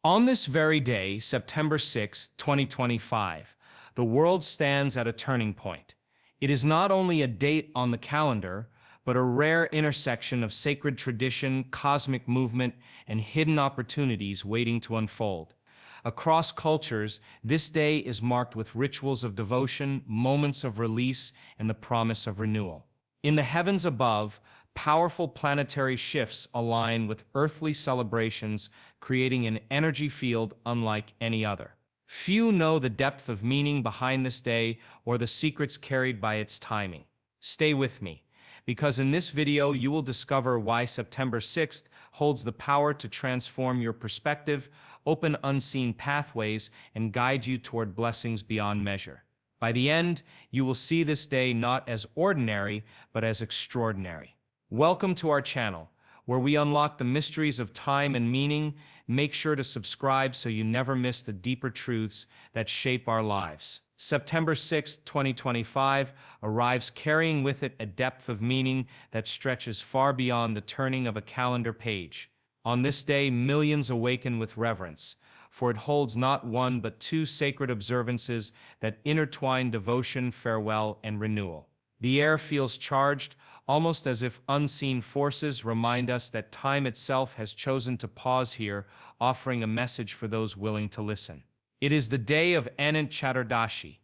On this very day, September 6, 2025, the world stands at a turning point. It is not only a date on the calendar, but a rare intersection of sacred tradition, cosmic movement, and hidden opportunities waiting to unfold. Across cultures, this day is marked with rituals of devotion, moments of release, and the promise of renewal. In the heavens above, powerful planetary shifts align with earthly celebrations, creating an energy field unlike any other. Few know the depth of meaning behind this day or the secrets carried by its timing. Stay with me, because in this video you will discover why September 6th holds the power to transform your perspective, open unseen pathways, and guide you toward blessings beyond measure. By the end, you will see this day not as ordinary, but as extraordinary. Welcome to our channel, where we unlock the mysteries of time and meaning. Make sure to subscribe so you never miss the deeper truths that shape our lives. September 6, 2025 arrives carrying with it a depth of meaning that stretches far beyond the turning of a calendar page. On this day, millions awaken with reverence, for it holds not one but two sacred observances that intertwine devotion, farewell, and renewal. The air feels charged, almost as if unseen forces remind us that time itself has chosen to pause here, offering a message for those willing to listen. It is the day of Anant Chaturdashi,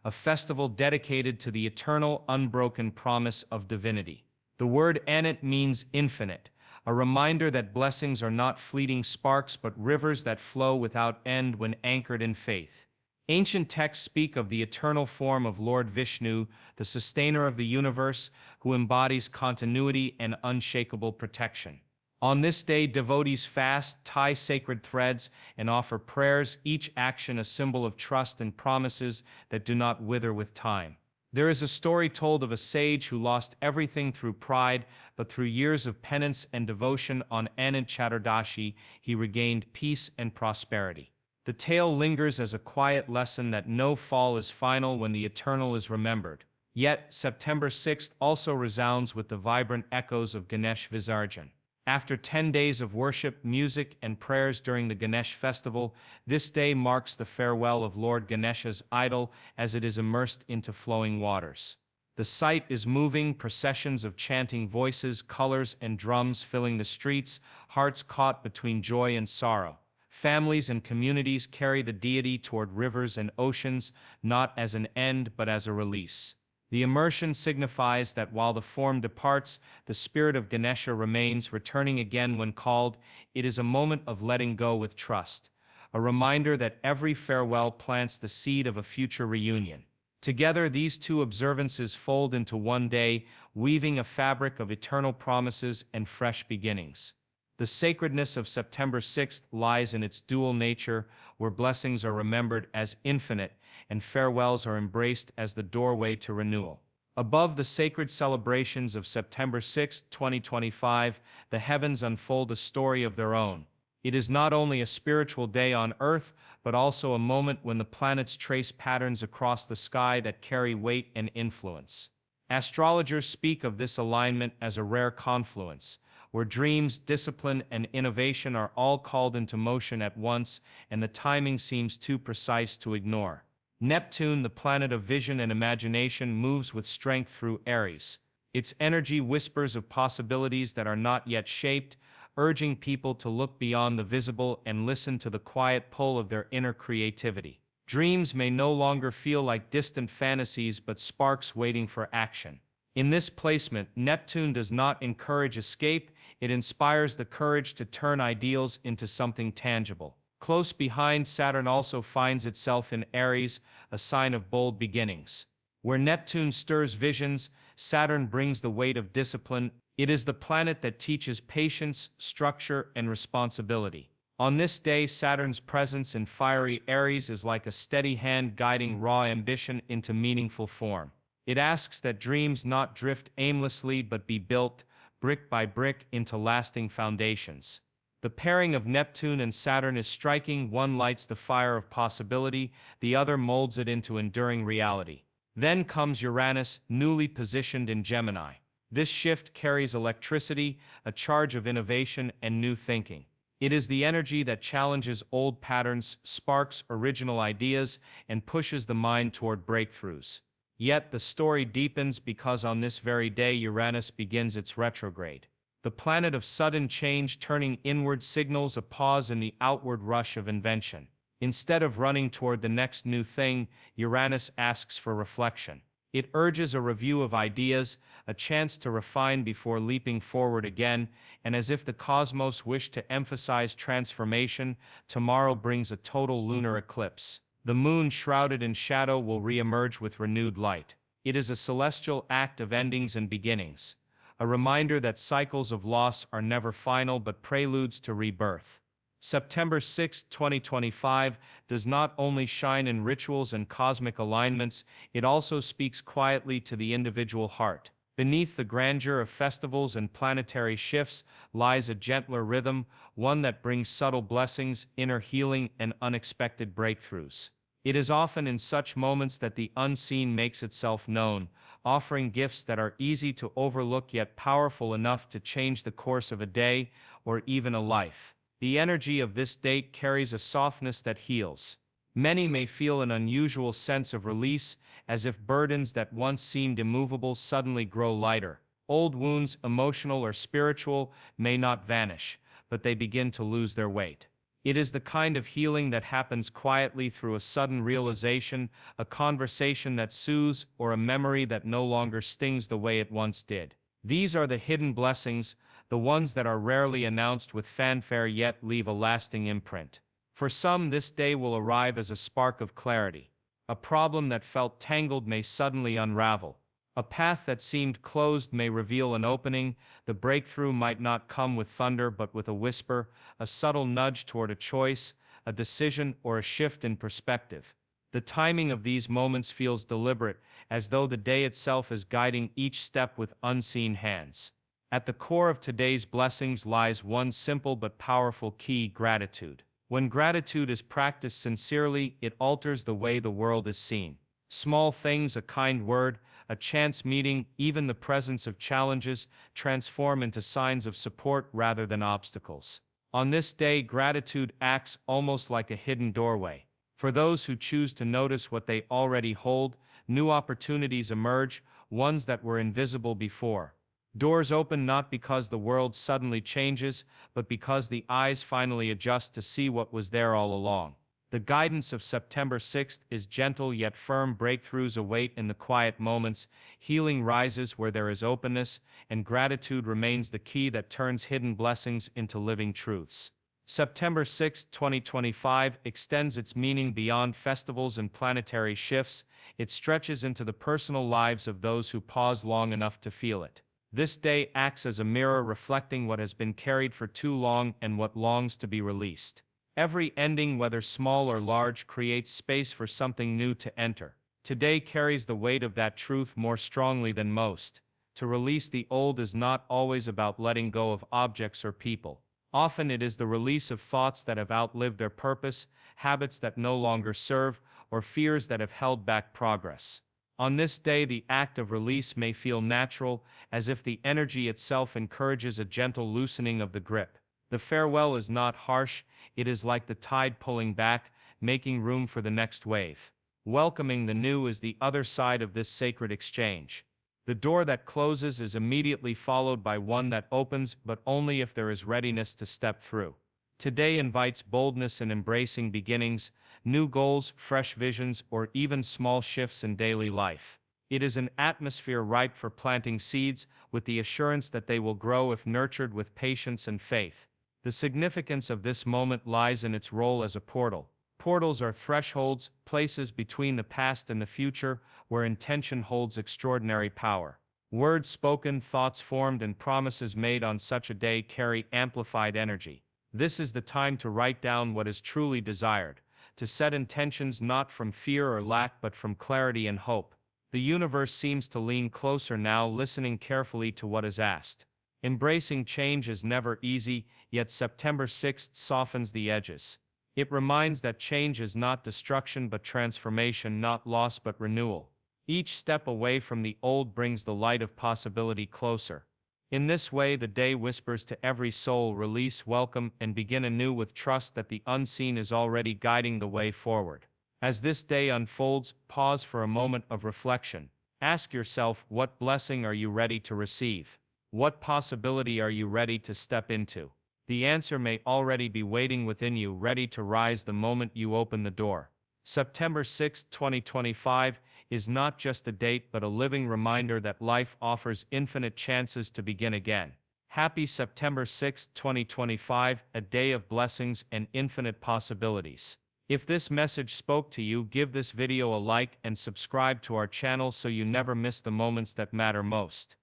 a festival dedicated to the eternal, unbroken promise of divinity. The word Anant means infinite, a reminder that blessings are not fleeting sparks but rivers that flow without end when anchored in faith. Ancient texts speak of the eternal form of Lord Vishnu, the sustainer of the universe, who embodies continuity and unshakable protection. On this day, devotees fast, tie sacred threads, and offer prayers, each action a symbol of trust and promises that do not wither with time. There is a story told of a sage who lost everything through pride, but through years of penance and devotion on Anant Chaturdashi, he regained peace and prosperity. The tale lingers as a quiet lesson that no fall is final when the eternal is remembered. Yet, September 6th also resounds with the vibrant echoes of Ganesh Visarjan. After 10 days of worship, music, and prayers during the Ganesh festival, this day marks the farewell of Lord Ganesha's idol as it is immersed into flowing waters. The sight is moving, processions of chanting voices, colors, and drums filling the streets, hearts caught between joy and sorrow. Families and communities carry the deity toward rivers and oceans, not as an end but as a release. The immersion signifies that while the form departs, the spirit of Ganesha remains, returning again when called. It is a moment of letting go with trust, a reminder that every farewell plants the seed of a future reunion. Together, these two observances fold into one day, weaving a fabric of eternal promises and fresh beginnings. The sacredness of September 6th lies in its dual nature, where blessings are remembered as infinite and farewells are embraced as the doorway to renewal. Above the sacred celebrations of September 6, 2025, the heavens unfold a story of their own. It is not only a spiritual day on Earth, but also a moment when the planets trace patterns across the sky that carry weight and influence. Astrologers speak of this alignment as a rare confluence, where dreams, discipline, and innovation are all called into motion at once, and the timing seems too precise to ignore. Neptune, the planet of vision and imagination, moves with strength through Aries. Its energy whispers of possibilities that are not yet shaped, urging people to look beyond the visible and listen to the quiet pull of their inner creativity. Dreams may no longer feel like distant fantasies but sparks waiting for action. In this placement, Neptune does not encourage escape, it inspires the courage to turn ideals into something tangible. Close behind, Saturn also finds itself in Aries, a sign of bold beginnings. Where Neptune stirs visions, Saturn brings the weight of discipline. It is the planet that teaches patience, structure, and responsibility. On this day, Saturn's presence in fiery Aries is like a steady hand guiding raw ambition into meaningful form. It asks that dreams not drift aimlessly but be built, brick by brick, into lasting foundations. The pairing of Neptune and Saturn is striking. One lights the fire of possibility, the other molds it into enduring reality. Then comes Uranus, newly positioned in Gemini. This shift carries electricity, a charge of innovation and new thinking. It is the energy that challenges old patterns, sparks original ideas, and pushes the mind toward breakthroughs. Yet the story deepens because on this very day Uranus begins its retrograde. The planet of sudden change turning inward signals a pause in the outward rush of invention. Instead of running toward the next new thing, Uranus asks for reflection. It urges a review of ideas, a chance to refine before leaping forward again, and as if the cosmos wished to emphasize transformation, tomorrow brings a total lunar eclipse. The moon shrouded in shadow will re-emerge with renewed light. It is a celestial act of endings and beginnings, a reminder that cycles of loss are never final but preludes to rebirth. September 6, 2025, does not only shine in rituals and cosmic alignments, it also speaks quietly to the individual heart. Beneath the grandeur of festivals and planetary shifts lies a gentler rhythm, one that brings subtle blessings, inner healing, and unexpected breakthroughs. It is often in such moments that the unseen makes itself known, offering gifts that are easy to overlook yet powerful enough to change the course of a day or even a life. The energy of this date carries a softness that heals. Many may feel an unusual sense of release, as if burdens that once seemed immovable suddenly grow lighter. Old wounds, emotional or spiritual, may not vanish, but they begin to lose their weight. It is the kind of healing that happens quietly through a sudden realization, a conversation that soothes, or a memory that no longer stings the way it once did. These are the hidden blessings, the ones that are rarely announced with fanfare yet leave a lasting imprint. For some, this day will arrive as a spark of clarity. A problem that felt tangled may suddenly unravel. A path that seemed closed may reveal an opening. The breakthrough might not come with thunder but with a whisper, a subtle nudge toward a choice, a decision, or a shift in perspective. The timing of these moments feels deliberate, as though the day itself is guiding each step with unseen hands. At the core of today's blessings lies one simple but powerful key: gratitude. When gratitude is practiced sincerely, it alters the way the world is seen. Small things, a kind word, a chance meeting, even the presence of challenges, transform into signs of support rather than obstacles. On this day, gratitude acts almost like a hidden doorway. For those who choose to notice what they already hold, new opportunities emerge, ones that were invisible before. Doors open not because the world suddenly changes, but because the eyes finally adjust to see what was there all along. The guidance of September 6th is gentle yet firm. Breakthroughs await in the quiet moments, healing rises where there is openness, and gratitude remains the key that turns hidden blessings into living truths. September 6, 2025 extends its meaning beyond festivals and planetary shifts. It stretches into the personal lives of those who pause long enough to feel it. This day acts as a mirror, reflecting what has been carried for too long and what longs to be released. Every ending, whether small or large, creates space for something new to enter. Today carries the weight of that truth more strongly than most. To release the old is not always about letting go of objects or people. Often it is the release of thoughts that have outlived their purpose, habits that no longer serve, or fears that have held back progress. On this day, the act of release may feel natural, as if the energy itself encourages a gentle loosening of the grip. The farewell is not harsh, it is like the tide pulling back, making room for the next wave. Welcoming the new is the other side of this sacred exchange. The door that closes is immediately followed by one that opens, but only if there is readiness to step through. Today invites boldness in embracing beginnings, new goals, fresh visions, or even small shifts in daily life. It is an atmosphere ripe for planting seeds, with the assurance that they will grow if nurtured with patience and faith. The significance of this moment lies in its role as a portal. Portals are thresholds, places between the past and the future, where intention holds extraordinary power. Words spoken, thoughts formed, and promises made on such a day carry amplified energy. This is the time to write down what is truly desired, to set intentions not from fear or lack but from clarity and hope. The universe seems to lean closer now, listening carefully to what is asked. Embracing change is never easy, yet September 6th softens the edges. It reminds that change is not destruction but transformation, not loss but renewal. Each step away from the old brings the light of possibility closer. In this way, the day whispers to every soul, release, welcome, and begin anew with trust that the unseen is already guiding the way forward. As this day unfolds, pause for a moment of reflection. Ask yourself, what blessing are you ready to receive? What possibility are you ready to step into? The answer may already be waiting within you, ready to rise the moment you open the door. September 6, 2025 is not just a date but a living reminder that life offers infinite chances to begin again. Happy September 6, 2025, a day of blessings and infinite possibilities. If this message spoke to you, give this video a like and subscribe to our channel so you never miss the moments that matter most.